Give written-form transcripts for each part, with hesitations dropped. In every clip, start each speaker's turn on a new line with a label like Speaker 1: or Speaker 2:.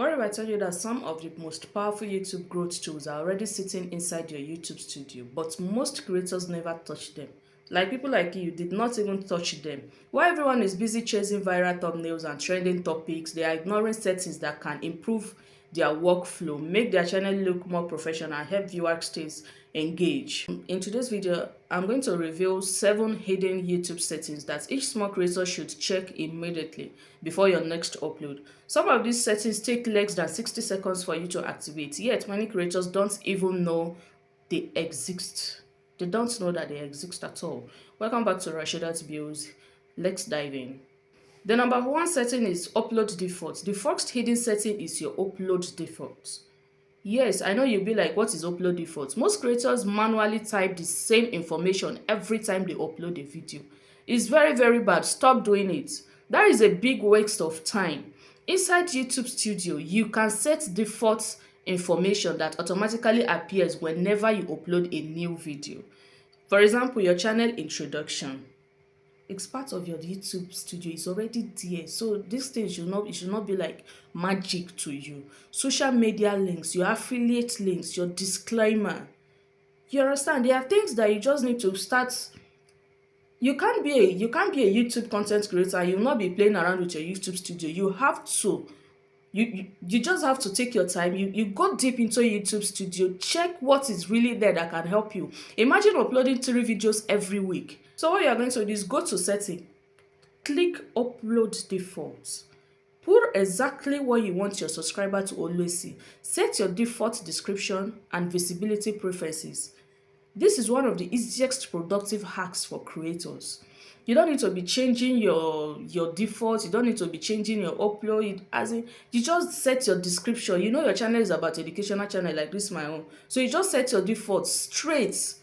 Speaker 1: What if I tell you that some of the most powerful YouTube growth tools are already sitting inside your YouTube studio, but most creators never touch them? Like people like you did not even touch them. While everyone is busy chasing viral thumbnails and trending topics, they are ignoring settings that can improve their workflow, make their channel look more professional, and help viewers stay engaged. In today's video, I'm going to reveal 7 hidden YouTube settings that each small creator should check immediately before your next upload. Some of these settings take less than 60 seconds for you to activate, yet many creators don't even know they exist. They don't know that they exist at all. Welcome back to RASHIDAT Builds. Let's dive in. The number one setting is upload default. The first hidden setting is your upload default. Yes, I know you'll be like, what is upload default? Most creators manually type the same information every time they upload a video. It's very, very bad. Stop doing it. That is a big waste of time. Inside YouTube Studio, you can set default information that automatically appears whenever you upload a new video. For example, your channel introduction. It's part of your YouTube studio. It's already there. So this thing it should not be like magic to you. Social media links, your affiliate links, your disclaimer. You understand? There are things that you just need to start. You can't be a YouTube content creator and you'll not be playing around with your YouTube studio. You have to. You just have to take your time. You go deep into YouTube studio, check what is really there that can help you. Imagine uploading 3 videos every week. So what you are going to do is go to setting, click upload default, put exactly what you want your subscriber to always see, set your default description and visibility preferences. This is one of the easiest productive hacks for creators. You don't need to be changing your default. You don't need to be changing your upload. As in, you just set your description. You know your channel is about educational channel like this my own. So you just set your default straight.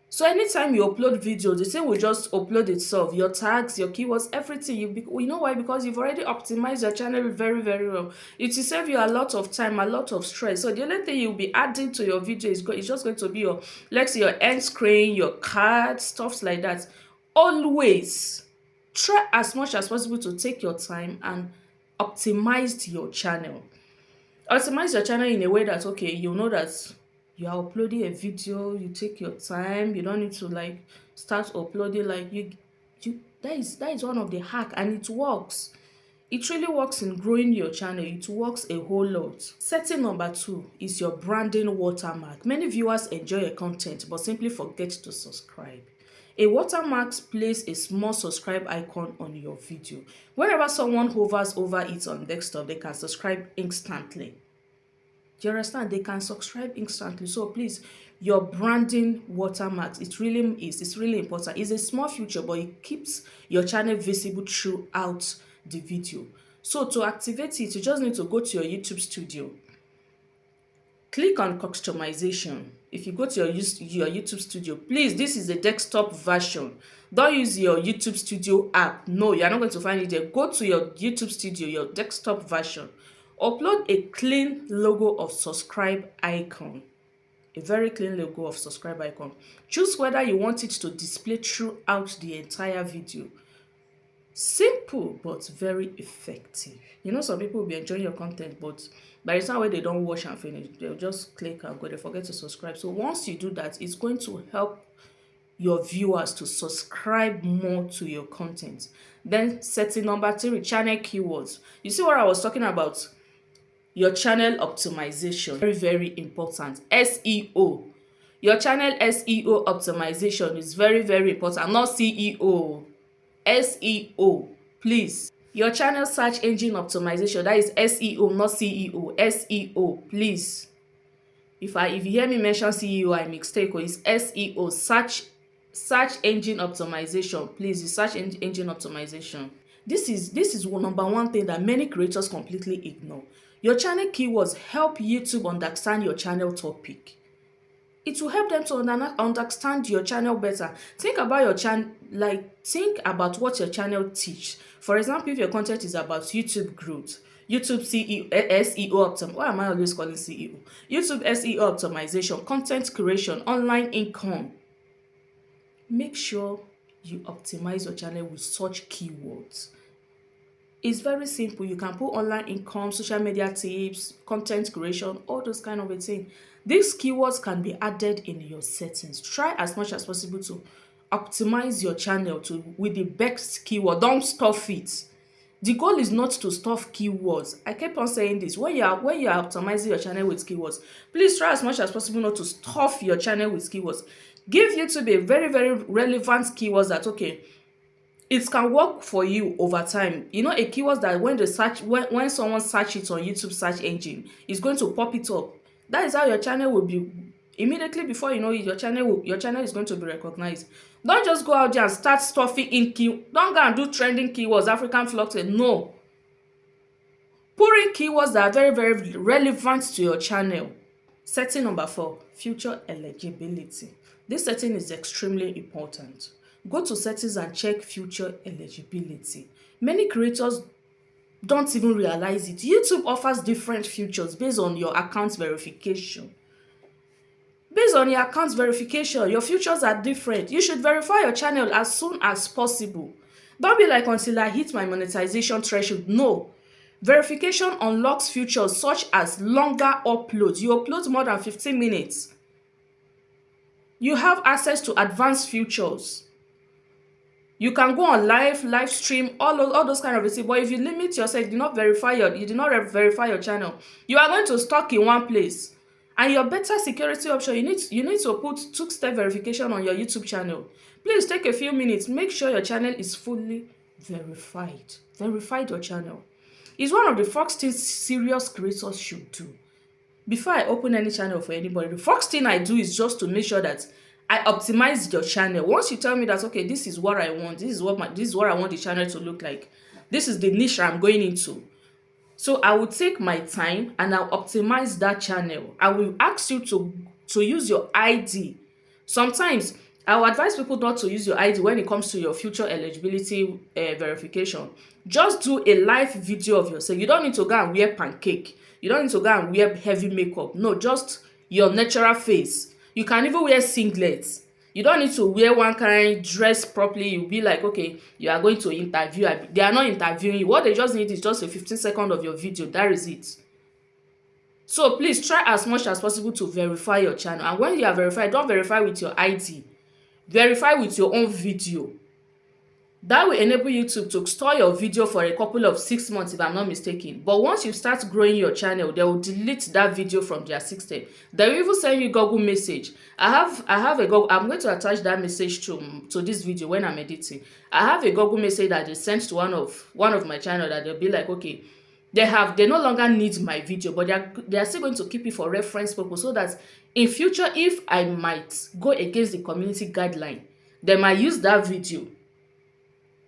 Speaker 1: So anytime you upload videos, the thing will just upload itself. Your tags, your keywords, everything. You know why? Because you've already optimized your channel very, very well. It will save you a lot of time, a lot of stress. So the only thing you'll be adding to your video is just going to be your, let's say, your end screen, your cards, stuff like that. Always try as much as possible to take your time and optimize your channel. Optimize your channel in a way that, okay, you know that you are uploading a video, you take your time, you don't need to like start uploading like you that is one of the hack, and it works. It really works in growing your channel. It works a whole lot. Setting number 2 is your branding watermark. Many viewers enjoy your content but simply forget to subscribe. A watermark places a small subscribe icon on your video. Whenever someone hovers over it on desktop, they can subscribe instantly. Do you understand? They can subscribe instantly. So please, your branding watermarks, it's really important. It's a small feature, but it keeps your channel visible throughout the video. So to activate it, you just need to go to your YouTube studio. Click on customization. If you go to your YouTube studio, please, this is a desktop version. Don't use your YouTube studio app. No, you're not going to find it there. Go to your YouTube studio, your desktop version. Upload a clean logo of subscribe icon. A very clean logo of subscribe icon. Choose whether you want it to display throughout the entire video. Simple but very effective. You know, some people will be enjoying your content, but by the time when they don't watch and finish, they'll just click and go. They forget to subscribe. So once you do that, it's going to help your viewers to subscribe more to your content. Then setting number 3, channel keywords. You see what I was talking about? Your channel optimization. Very, very important. SEO. Your channel SEO optimization is very, very important. Not CEO. SEO, please. Your channel search engine optimization, that is SEO, not CEO. SEO, please. If you hear me mention CEO, I mistake. It's SEO, search engine optimization. Please, the search engine optimization. This is number one thing that many creators completely ignore. Your channel keywords help YouTube understand your channel topic. It will help them to understand your channel better. Think about your channel, think about what your channel teach. For example, if your content is about YouTube growth, YouTube SEO optimization. Why am I always calling CEO? YouTube SEO optimization, content creation, online income. Make sure you optimize your channel with such keywords. It's very simple. You can put online income, social media tips, content creation, all those kind of a thing. These keywords can be added in your settings. Try as much as possible to optimize your channel to with the best keyword. Don't stuff it. The goal is not to stuff keywords. I keep on saying this. When you are optimizing your channel with keywords, please try as much as possible not to stuff your channel with keywords. Give YouTube a very, very relevant keywords that okay, it can work for you over time. You know, a keyword that when someone search it on YouTube search engine, it's going to pop it up. That is how your channel will be immediately before you know it, your channel is going to be recognized. Don't just go out there and start stuffing in don't go and do trending keywords, African flux. No. Put in keywords that are very, very relevant to your channel. Setting number 4, future eligibility. This setting is extremely important. Go to settings and check future eligibility. Many creators don't even realize it. YouTube offers different features based on your account verification. Based on your account verification, your features are different. You should verify your channel as soon as possible. Don't be like, until I hit my monetization threshold. No. Verification unlocks features such as longer uploads. You upload more than 15 minutes. You have access to advanced features. You can go on live stream, all those kind of things. But if you limit yourself, you did not verify your channel, you are going to stuck in one place. And your better security option, you need to put two-step verification on your YouTube channel. Please take a few minutes. Make sure your channel is fully verified. Verify your channel. It's one of the first things serious creators should do. Before I open any channel for anybody, the first thing I do is just to make sure that I optimize your channel. Once you tell me that okay, this is what I want, this is what I want the channel to look like, this is the niche I'm going into. So I will take my time and I'll optimize that channel. I will ask you to use your ID. Sometimes I will advise people not to use your ID when it comes to your future eligibility verification. Just do a live video of yourself. You don't need to go and wear pancake. You don't need to go and wear heavy makeup. No, just your natural face. You can even wear singlets. You don't need to wear one kind, dress properly. You'll be like, okay, you are going to interview. They are not interviewing you. What they just need is just a 15-second of your video. That is it. So please try as much as possible to verify your channel. And when you are verified, don't verify with your ID. Verify with your own video. That will enable YouTube to store your video for a couple of 6 months, if I'm not mistaken. But once you start growing your channel, they will delete that video from their system. They will even send you Google message. I have a Google. I'm going to attach that message to this video when I'm editing. I have a Google message that they sent to one of my channel that they'll be like, okay, they no longer need my video, but they are still going to keep it for reference purpose, so that in future, if I might go against the community guideline, they might use that video.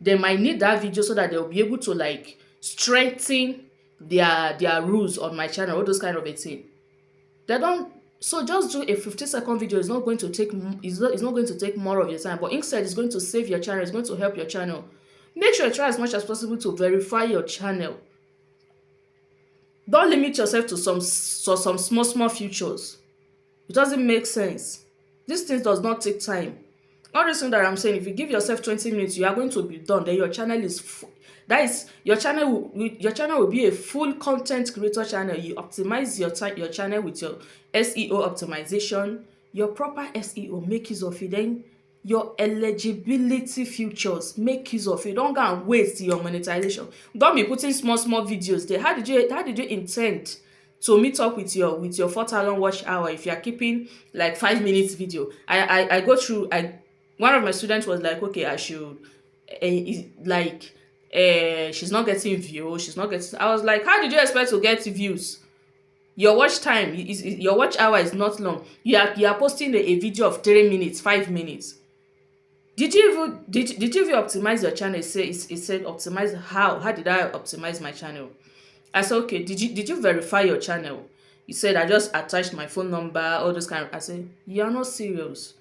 Speaker 1: They might need that video so that they'll be able to like strengthen their rules on my channel, all those kind of a thing. They don't. So just do a 15-second video. It's not going to take more of your time, but instead it's going to save your channel. It's going to help your channel. Make sure you try as much as possible to verify your channel. Don't limit yourself to some small features. It doesn't make sense. This thing does not take time. All this thing that I'm saying, if you give yourself 20 minutes, you are going to be done. Then your channel is your channel will be a full content creator channel. You optimize your channel with your SEO optimization, your proper SEO. Make use of it. Then your eligibility features, make use of it. Don't go and waste your monetization. Don't be putting small videos there. How did you intend to meet up with your 4,000 watch hour if you are keeping like 5 minutes video? I go through. One of my students was like, okay, I should she's not getting views, she's not getting. I was like, how did you expect to get views? Your watch time your watch hour is not long. You are posting a video of 3 minutes, 5 minutes. Did you even optimize your channel? It said optimize. How did I optimize my channel? I said, okay, did you verify your channel? He said, I just attached my phone number, all those kind of. I said, you're not serious.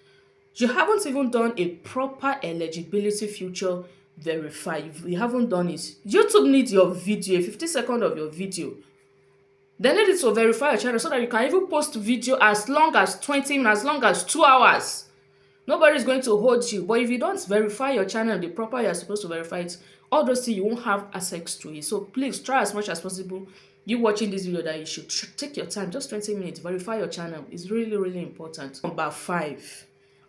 Speaker 1: You haven't even done a proper eligibility feature verify. You haven't done it. YouTube needs your video, a 50-second of your video. They need it to verify your channel so that you can even post video as long as 20 minutes, as long as 2 hours. Nobody is going to hold you. But if you don't verify your channel the proper you're supposed to verify it, all those things you won't have access to it. So please try as much as possible. You watching this video, that you should take your time, just 20 minutes, verify your channel. It's really, really important. Number 5,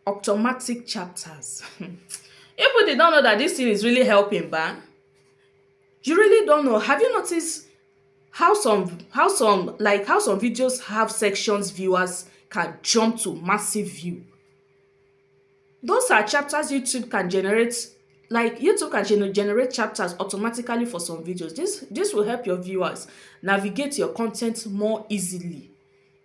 Speaker 1: automatic chapters. People did not know that this thing is really helping, but you really don't know. Have you noticed how some videos have sections viewers can jump to massive view? Those are chapters YouTube can generate. Like YouTube can generate chapters automatically for some videos. This will help your viewers navigate your content more easily.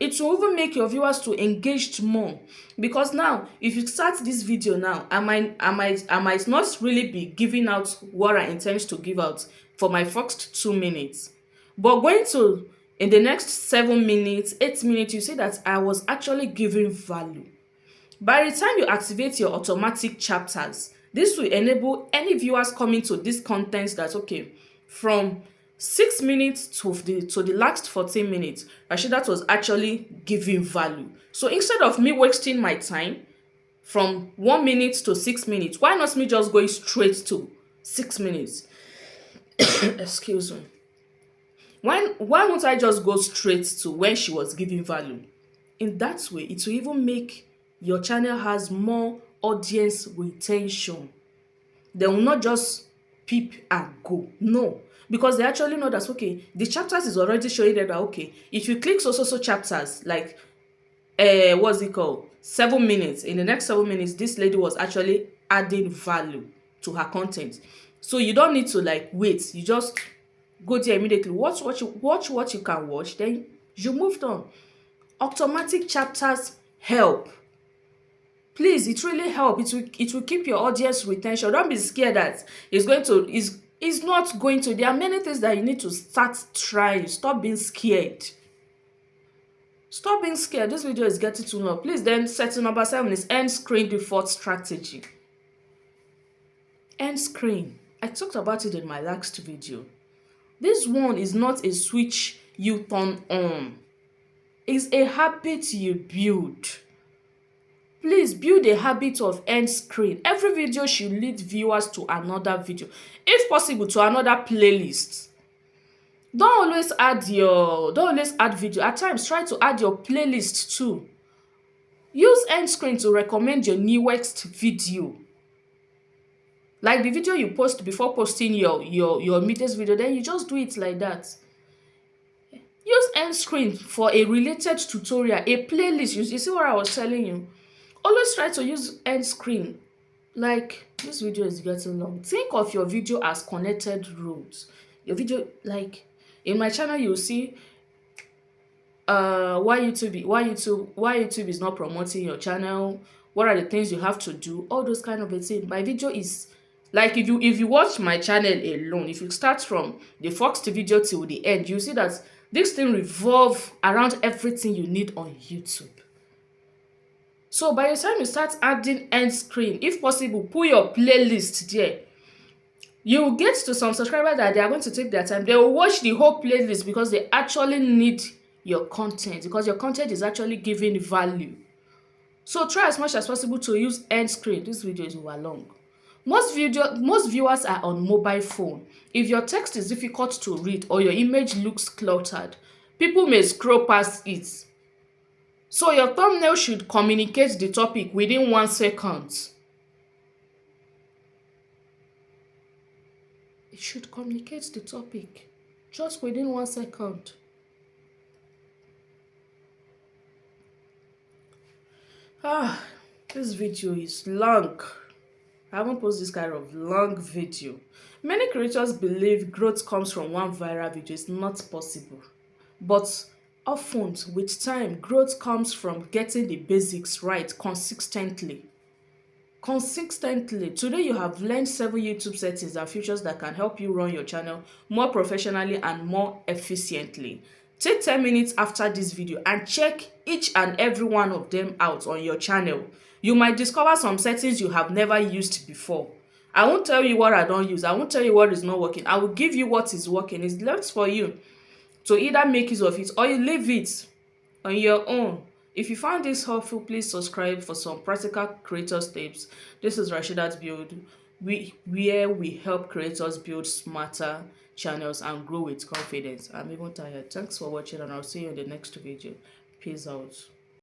Speaker 1: It will even make your viewers to engage more, because now if you start this video now, I might not really be giving out what I intend to give out for my first 2 minutes, but going to in the next 7 minutes, 8 minutes, you see that I was actually giving value. By the time you activate your automatic chapters, this will enable any viewers coming to this content that, okay, from 6 minutes to the last 14 minutes, Rashidat was actually giving value. So instead of me wasting my time from 1 minute to 6 minutes, why not me just going straight to 6 minutes? Excuse me. Why won't I just go straight to when she was giving value? In that way, it will even make your channel has more audience retention. They will not just peep and go. No. Because they actually know that, okay, the chapters is already showing them that, okay, if you click so chapters, like, what's it called? 7 minutes. In the next 7 minutes, this lady was actually adding value to her content. So you don't need to, like, wait. You just go there immediately. Watch what you can watch. Then you moved on. Automatic chapters help. Please, it really helps. It will keep your audience retention. Don't be scared that it's not going to. There are many things that you need to start trying. Stop being scared. Stop being scared. This video is getting too long. Please, then setting number 7 is end screen default strategy. End screen. I talked about it in my last video. This one is not a switch you turn on. It's a habit you build. Please build a habit of end screen. Every video should lead viewers to another video. If possible, to another playlist. Don't always add video. At times, try to add your playlist too. Use end screen to recommend your newest video. Like the video you post before posting your immediate video, then you just do it like that. Use end screen for a related tutorial, a playlist. You see what I was telling you? Always try to use end screen. Like, this video is getting long. Think of your video as connected roads. Your video, like, in my channel, you'll see why YouTube is not promoting your channel. What are the things you have to do? All those kind of things. My video is like, if you watch my channel alone, if you start from the first video till the end, you see that this thing revolves around everything you need on YouTube. So by the time you start adding end screen, if possible, put your playlist there. You will get to some subscribers that they are going to take their time. They will watch the whole playlist because they actually need your content, because your content is actually giving value. So try as much as possible to use end screen. This video is over long. Most viewers are on mobile phone. If your text is difficult to read or your image looks cluttered, people may scroll past it. So your thumbnail should communicate the topic within 1 second. It should communicate the topic just within 1 second. This video is long. I haven't posted this kind of long video. Many creators believe growth comes from one viral video. It's not possible. But often, with time, growth comes from getting the basics right consistently. Today, you have learned 7 YouTube settings and features that can help you run your channel more professionally and more efficiently. Take 10 minutes after this video and check each and every one of them out on your channel. You might discover some settings you have never used before. I won't tell you what I don't use. I won't tell you what is not working. I will give you what is working. It's left for you to either make use of it or you leave it on your own. If you found this helpful, please subscribe for some practical creators tips. This is Rashidat Build, where we help creators build smarter channels and grow with confidence. I'm even tired. Thanks for watching, and I'll see you in the next video. Peace out.